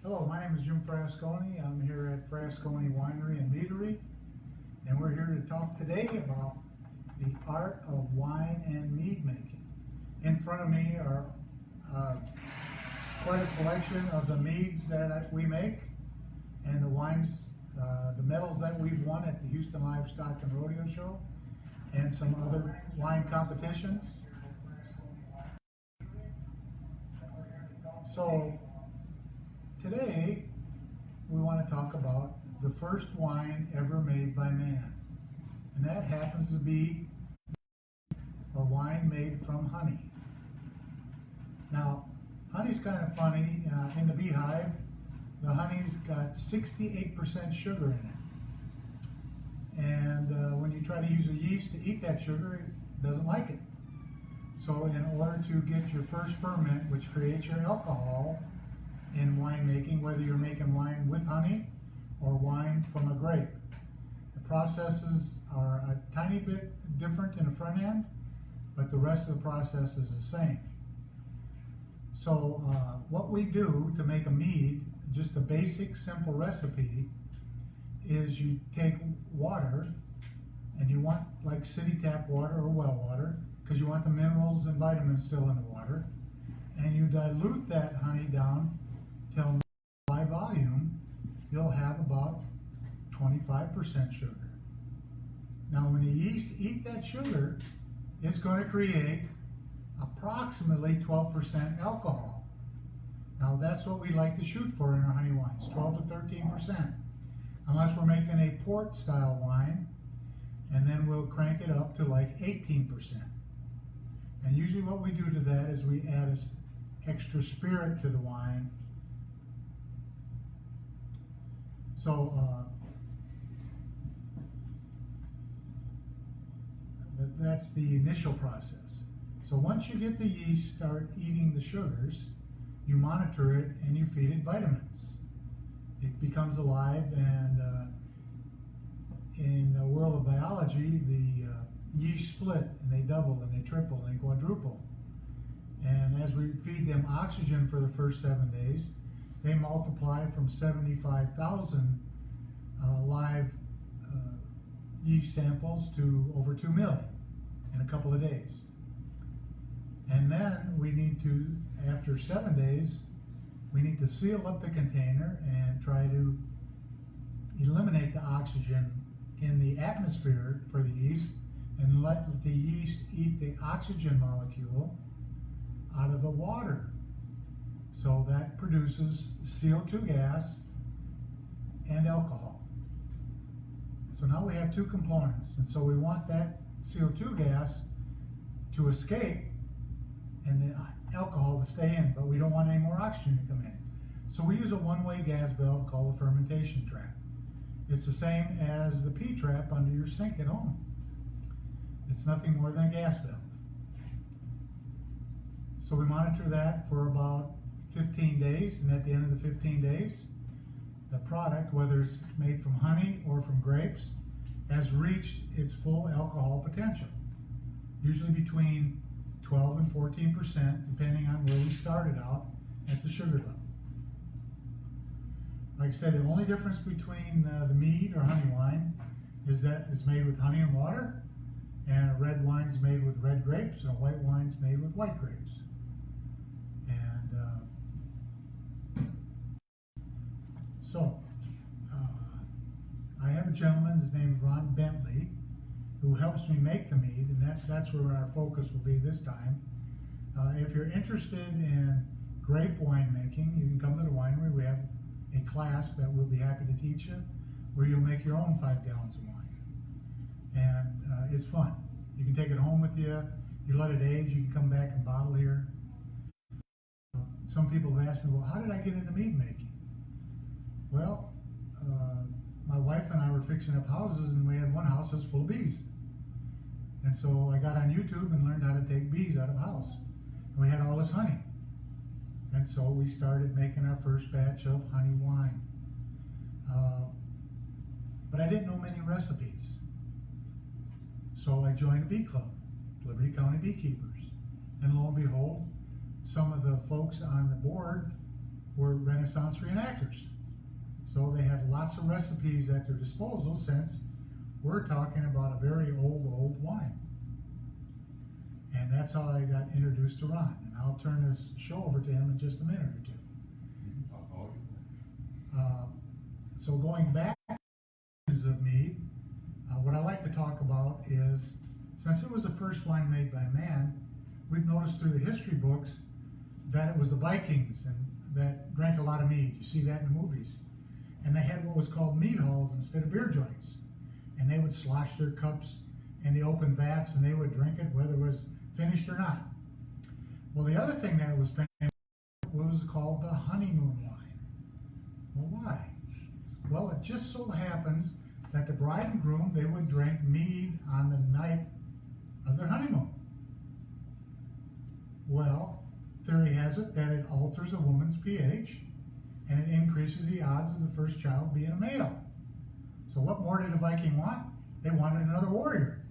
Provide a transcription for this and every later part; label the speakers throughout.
Speaker 1: Hello, my name is Jim Frascone. I'm here at Frascone Winery and Meadery, and we're here to talk today about the art of wine and mead making. In front of me are quite a selection of the meads that we make and the wines, the medals that we've won at the Houston Livestock and Rodeo Show and some other wine competitions. So today we want to talk about the first wine ever made by man, and that happens to be a wine made from honey. Now, honey's kind of funny. In the beehive, the honey's got 68% sugar in it, and when you try to use a yeast to eat that sugar, it doesn't like it. So in order to get your first ferment, which creates your alcohol in winemaking, whether you're making wine with honey or wine from a grape, the processes are a tiny bit different in the front end, but the rest of the process is the same. So what we do to make a mead, just a basic simple recipe, is you take water, and you want like city tap water or well water, because you want the minerals and vitamins still in the water, and you dilute that honey down till by volume you'll have about 25% sugar. Now when the yeast eat that sugar, it's going to create approximately 12% alcohol. Now that's what we like to shoot for in our honey wines, 12 to 13%, unless we're making a port style wine, and then we'll crank it up to like 18%. And usually what we do to that is we add extra spirit to the wine. So that's the initial process. So once you get the yeast start eating the sugars, you monitor it and you feed it vitamins. It becomes alive, and in the world of biology, the yeast split, and they double and they triple and they quadruple. And as we feed them oxygen for the first 7 days, they multiply from 75,000 live yeast samples to over 2 million in a couple of days. And then we need to, after 7 days, we need to seal up the container and try to eliminate the oxygen in the atmosphere for the yeast, and let the yeast eat the oxygen molecule out of the water. So that produces CO2 gas and alcohol. So now we have two components, and so we want that CO2 gas to escape and the alcohol to stay in, but we don't want any more oxygen to come in. So we use a one-way gas valve called a fermentation trap. It's the same as the P-trap under your sink at home. It's nothing more than a gas valve. So we monitor that for about 15 days, and at the end of the 15 days, the product, whether it's made from honey or from grapes, has reached its full alcohol potential, usually between 12 and 14%, depending on where we started out at the sugar level. Like I said, the only difference between the mead or honey wine is that it's made with honey and water, and a red wine's made with red grapes, and a white wine's made with white grapes. And I have a gentleman, his name is Ron Bentley, who helps me make the mead, and that's where our focus will be this time. If you're interested in grape winemaking, you can come to the winery. We have a class that we'll be happy to teach you, where you'll make your own 5 gallons of wine. And it's fun. You can take it home with you. You let it age. You can come back and bottle here. Some people have asked me, well, how did I get into mead making? Well, my wife and I were fixing up houses, and we had one house that was full of bees. And so I got on YouTube and learned how to take bees out of a house. And we had all this honey. And so we started making our first batch of honey wine. But I didn't know many recipes. So I joined a bee club, Liberty County Beekeepers. And lo and behold, some of the folks on the board were Renaissance reenactors. So they had lots of recipes at their disposal, since we're talking about a very old wine. And that's how I got introduced to Ron. And I'll turn this show over to him in just a minute or two. So going back of mead, what I like to talk about is, since it was the first wine made by man, we've noticed through the history books that it was the Vikings and that drank a lot of mead. You see that in the movies. And they had what was called mead halls instead of beer joints. And they would slosh their cups in the open vats, and they would drink it whether it was finished or not. Well, the other thing that it was famous was called the honeymoon wine. Well, why? Well, it just so happens that the bride and groom, they would drink mead on the night of their honeymoon. Well, theory has it that it alters a woman's pH, and it increases the odds of the first child being a male. So what more did a Viking want? They wanted another warrior.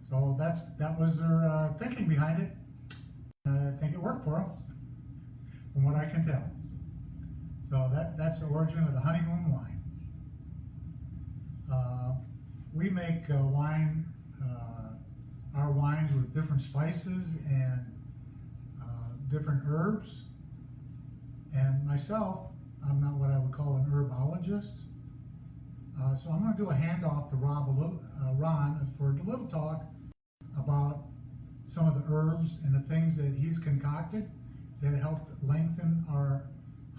Speaker 1: So that was their thinking behind it. I think it worked for them, from what I can tell. So that's the origin of the honeymoon wine. We make wine, our wines with different spices and different herbs. And myself, I'm not what I would call an herbologist. So I'm going to do a handoff to Ron for a little talk about some of the herbs and the things that he's concocted that helped lengthen our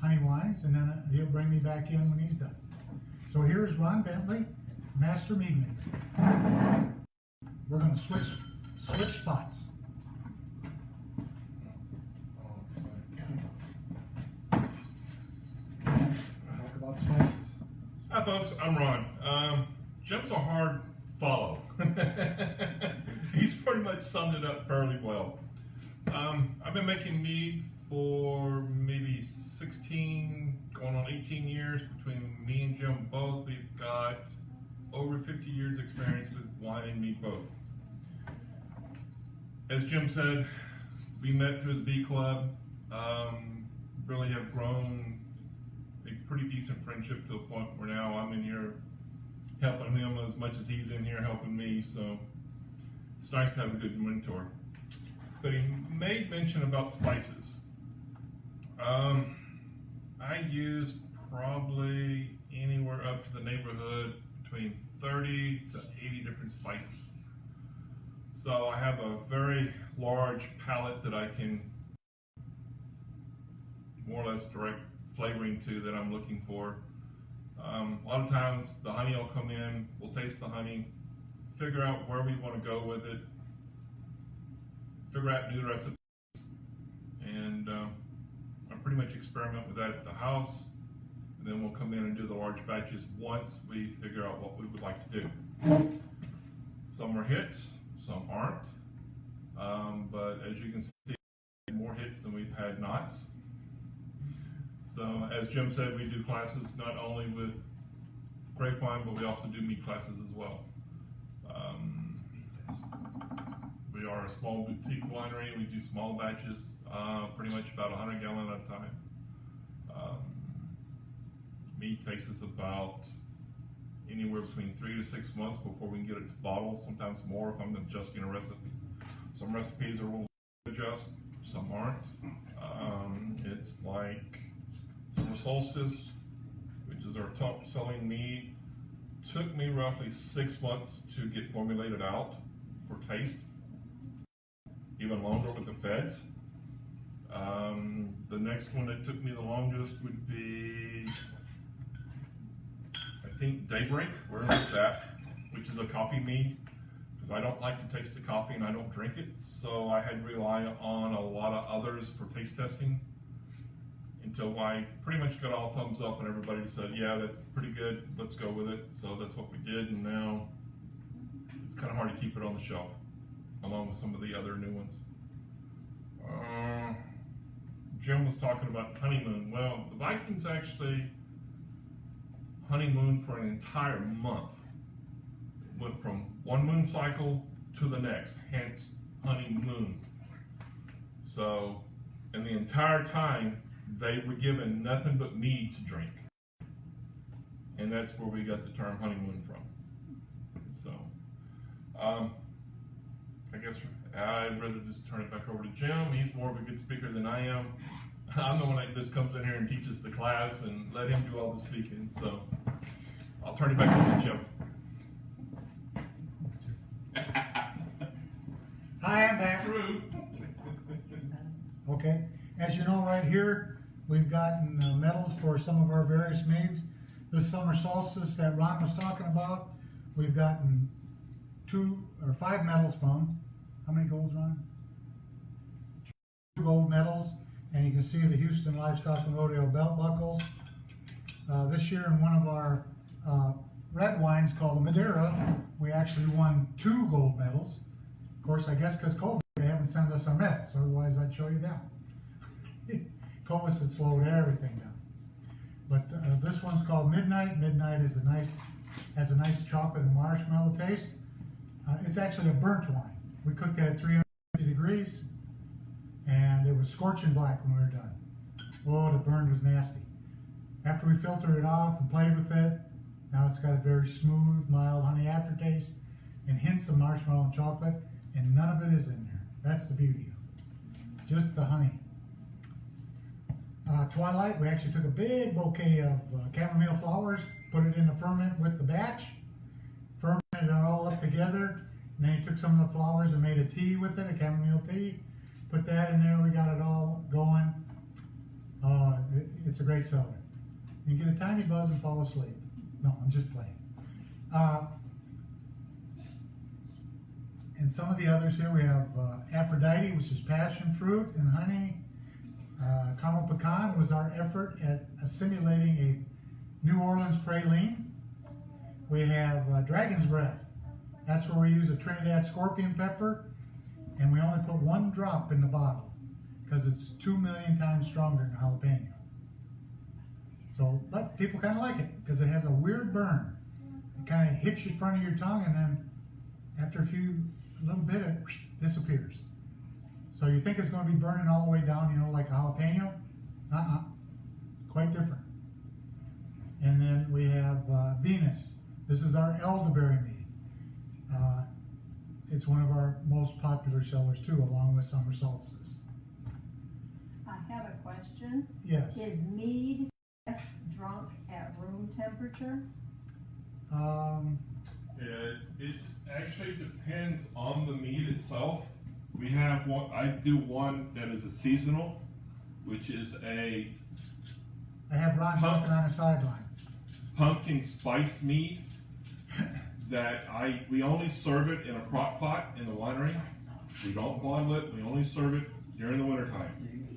Speaker 1: honey wines, and then he'll bring me back in when he's done. So here's Ron Bentley, Master Mead Maker. We're going to switch spots. Talk about spices.
Speaker 2: Hi folks, I'm Ron. Jim's a hard follow. He's pretty much summed it up fairly well. I've been making mead for maybe 16, going on 18 years. Between me and Jim both, we've got over 50 years experience with wine and mead both. As Jim said, we met through the Bee Club, really have grown a pretty decent friendship to the point where now I'm in here helping him as much as he's in here helping me, so it's nice to have a good mentor. But he made mention about spices. I use probably anywhere up to the neighborhood between 30 to 80 different spices. So I have a very large palette that I can more or less direct flavoring to that I'm looking for. A lot of times the honey will come in, we'll taste the honey, figure out where we want to go with it, figure out new recipes, and I pretty much experiment with that at the house, and then we'll come in and do the large batches once we figure out what we would like to do. Some are hits, some aren't, but as you can see, more hits than we've had nots. So as Jim said, we do classes not only with grape wine, but we also do mead classes as well. We are a small boutique winery. We do small batches, pretty much about 100 gallon at a time. Mead takes us about anywhere between 3 to 6 months before we can get it to bottle, sometimes more if I'm adjusting a recipe. Some recipes are will adjust, some aren't. It's like Summer Solstice, which is our top selling mead, took me roughly 6 months to get formulated out for taste, even longer with the feds. The next one that took me the longest would be, I think, Daybreak, wherever it's at, which is a coffee mead, because I don't like to taste the coffee and I don't drink it, so I had to rely on a lot of others for taste testing until I pretty much got all thumbs up and everybody said, yeah, that's pretty good, let's go with it. So that's what we did, and now it's kind of hard to keep it on the shelf along with some of the other new ones. Jim was talking about honeymoon. Well, the Vikings actually honeymooned for an entire month. Went from one moon cycle to the next, hence honeymoon. So, in the entire time, they were given nothing but mead to drink. And that's where we got the term honeymoon from. So, I guess I'd rather just turn it back over to Jim. He's more of a good speaker than I am. I'm the one that just comes in here and teaches the class and let him do all the speaking. So, I'll turn it back over to Jim.
Speaker 1: Hi, I'm back.
Speaker 2: True.
Speaker 1: Okay, as you know, right here, we've gotten medals for some of our various meads. This summer solstice that Ron was talking about, we've gotten 2 or 5 medals from. How many golds, Ron? 2 gold medals, and you can see the Houston Livestock and Rodeo belt buckles. This year in one of our red wines called Madeira, we actually won 2 gold medals. Of course, I guess because COVID, they haven't sent us our medals, otherwise I'd show you them. COVID had slowed everything down. But this one's called Midnight. Midnight is has a nice chocolate and marshmallow taste. It's actually a burnt wine. We cooked it at 350 degrees, and it was scorching black when we were done. Oh, the burn was nasty. After we filtered it off and played with it, now it's got a very smooth, mild honey aftertaste and hints of marshmallow and chocolate, and none of it is in there. That's the beauty of it. Just the honey. Twilight, we actually took a big bouquet of chamomile flowers, put it in the ferment with the batch, fermented it all up together, and then he took some of the flowers and made a tea with it, a chamomile tea. Put that in there, we got it all going. It's a great seller. You can get a tiny buzz and fall asleep. No, I'm just playing. And some of the others here, we have Aphrodite, which is passion fruit and honey. Caramel Pecan was our effort at assimilating a New Orleans praline. We have Dragon's Breath. That's where we use a Trinidad scorpion pepper, and we only put 1 drop in the bottle because it's 2 million times stronger than jalapeno. So, but people kind of like it because it has a weird burn. It kind of hits you in front of your tongue, and then after a little bit, it disappears. So you think it's going to be burning all the way down, you know, like a jalapeno? Quite different. And then we have Venus. This is our elderberry mead. It's one of our most popular sellers too, along with summer solstice.
Speaker 3: I have a question.
Speaker 1: Yes.
Speaker 3: Is mead best drunk at room temperature?
Speaker 2: It actually depends on the mead itself. We have one, I do one that is a seasonal, which is a
Speaker 1: I have Ron talking on the sideline.
Speaker 2: pumpkin spiced mead that we only serve it in a crock pot in the winery. We don't bottle it, we only serve it during the wintertime.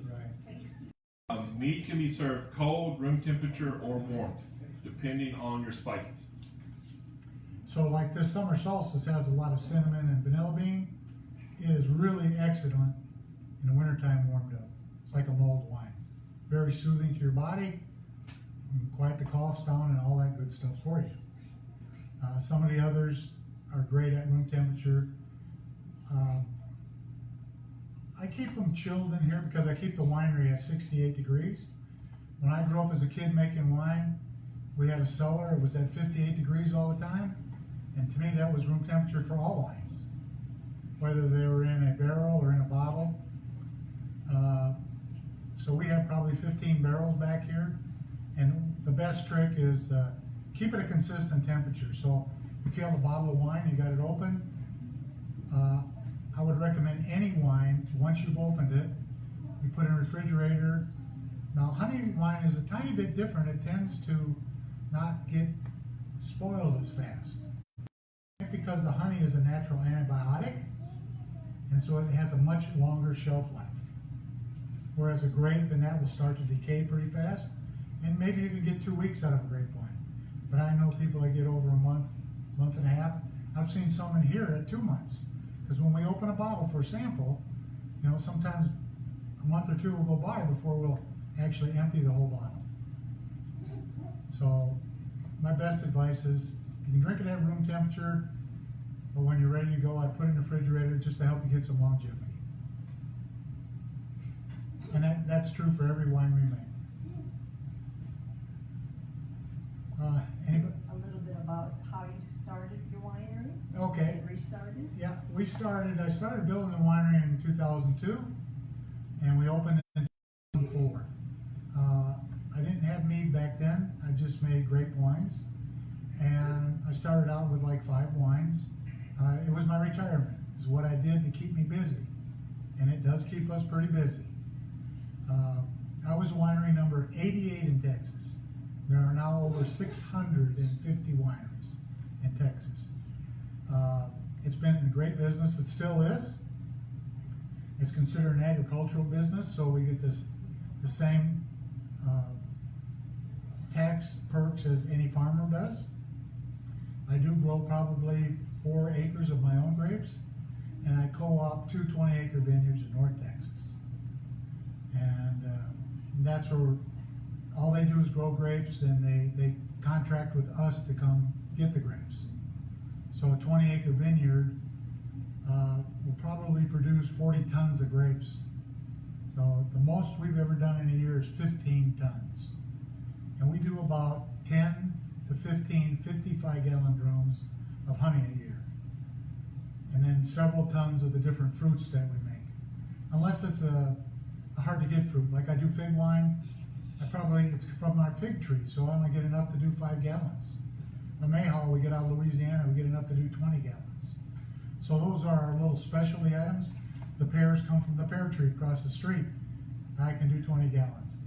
Speaker 1: Right.
Speaker 2: Mead can be served cold, room temperature, or warmed, depending on your spices.
Speaker 1: So like this summer solstice has a lot of cinnamon and vanilla bean. It is really excellent in the wintertime warmed up. It's like a mulled wine. Very soothing to your body, quiet the coughs down and all that good stuff for you. Some of the others are great at room temperature. I keep them chilled in here because I keep the winery at 68 degrees. When I grew up as a kid making wine, we had a cellar, it was at 58 degrees all the time. And to me that was room temperature for all wines, whether they were in a barrel or in a bottle. So we have probably 15 barrels back here, and the best trick is keep it a consistent temperature. So if you have a bottle of wine, you got it open, I would recommend any wine, once you've opened it, you put it in a refrigerator. Now honey wine is a tiny bit different. It tends to not get spoiled as fast because the honey is a natural antibiotic, and so it has a much longer shelf life. Whereas a grape, and that will start to decay pretty fast, and maybe you can get 2 weeks out of a grape wine. But I know people that get over a month, month and a half. I've seen some in here at 2 months. Because when we open a bottle for a sample, you know, sometimes a month or 2 will go by before we'll actually empty the whole bottle. So my best advice is you can drink it at room temperature, but when you're ready to go, I put it in the refrigerator just to help you get some longevity. And that's true for every wine we make. Anybody?
Speaker 3: A little bit about how you started your winery?
Speaker 1: Okay.
Speaker 3: And restarted?
Speaker 1: Yeah, I started building the winery in 2002, and we opened in 2004. I didn't have mead back then. I just made grape wines, and I started out with like 5 wines. It was my retirement. It's what I did to keep me busy, and it does keep us pretty busy. I was winery number 88 in Texas. There are now over 650 wineries in Texas. It's been a great business. It still is. It's considered an agricultural business, so we get the same tax perks as any farmer does. I do grow probably 4 acres of my own grapes, and I co-op 2 20-acre vineyards in North Texas. And that's where all they do is grow grapes, and they contract with us to come get the grapes. So a 20-acre vineyard will probably produce 40 tons of grapes. So the most we've ever done in a year is 15 tons. And we do about 10 to 15 55-gallon drums of honey a year. And then several tons of the different fruits that we make. Unless it's a hard to get fruit, like I do fig wine, it's from our fig tree, so I only get enough to do 5 gallons. The Mayhaw we get out of Louisiana, we get enough to do 20 gallons. So those are our little specialty items. The pears come from the pear tree across the street. I can do 20 gallons.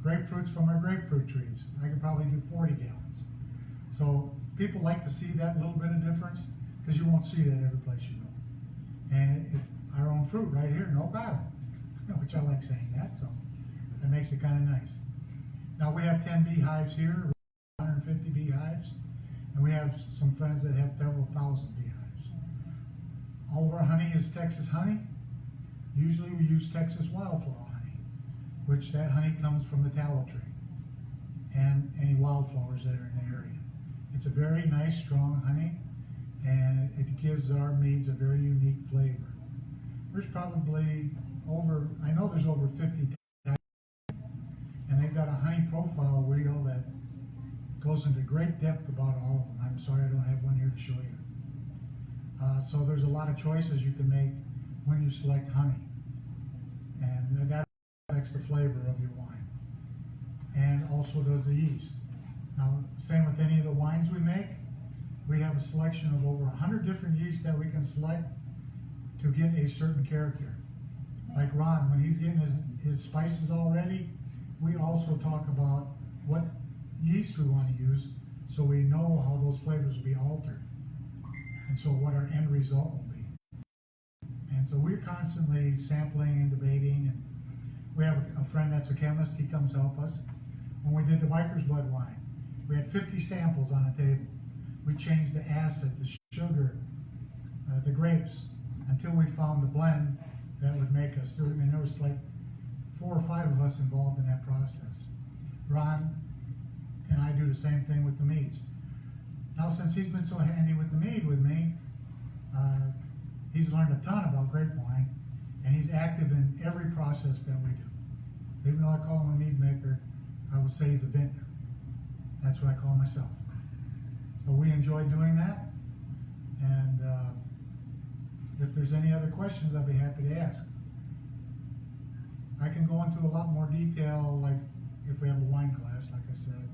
Speaker 1: Grapefruits from our grapefruit trees. I can probably do 40 gallons. So people like to see that little bit of difference, because you won't see that every place you go. And it's our own fruit right here in Oak Island, which I like saying that, so that makes it kind of nice. Now we have 10 beehives here, 150 beehives, and we have some friends that have several thousand beehives. All of our honey is Texas honey. Usually we use Texas wildflower honey, which that honey comes from the tallow tree and any wildflowers that are in the area. It's a very nice, strong honey, and it gives our meads a very unique flavor. There's probably I know there's over 50 types, and they've got a honey profile wheel that goes into great depth about all of them. I'm sorry I don't have one here to show you. So there's a lot of choices you can make when you select honey, and that affects the flavor of your wine, and also does the yeast. Now, same with any of the wines we make. We have a selection of over 100 different yeasts that we can select to get a certain character. Like Ron, when he's getting his spices all ready, we also talk about what yeast we want to use, so we know how those flavors will be altered, and so what our end result will be. And so we're constantly sampling and debating, and we have a friend that's a chemist. He comes help us. When we did the Biker's Blood wine, we had 50 samples on a table. We changed the acid, the sugar, the grapes, until we found the blend that would make us. And there was like 4 or 5 of us involved in that process. Ron and I do the same thing with the meads. Now, since he's been so handy with the mead with me, he's learned a ton about grape wine, and he's active in every process that we do. Even though I call him a mead maker, I would say he's a vintner. That's what I call myself. So we enjoy doing that, and if there's any other questions, I'd be happy to ask. I can go into a lot more detail, like if we have a wine class, like I said,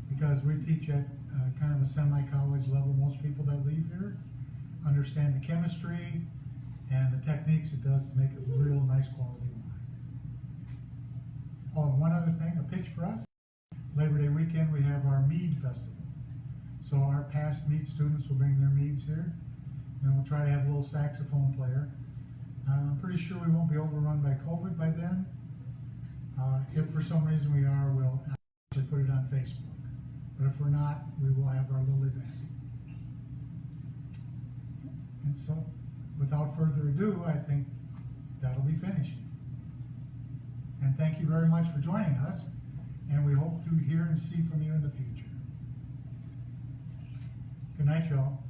Speaker 1: because we teach at kind of a semi-college level. Most people that leave here understand the chemistry and the techniques it does to make a real nice quality wine. Oh, and one other thing, a pitch for us. Labor Day weekend, we have our mead festival. So our past mead students will bring their meads here, and we'll try to have a little saxophone player. I'm pretty sure we won't be overrun by COVID by then. If for some reason we are, we'll actually put it on Facebook. But if we're not, we will have our little event. And so, without further ado, I think that'll be finished. And thank you very much for joining us, and we hope to hear and see from you in the future. Good night, y'all.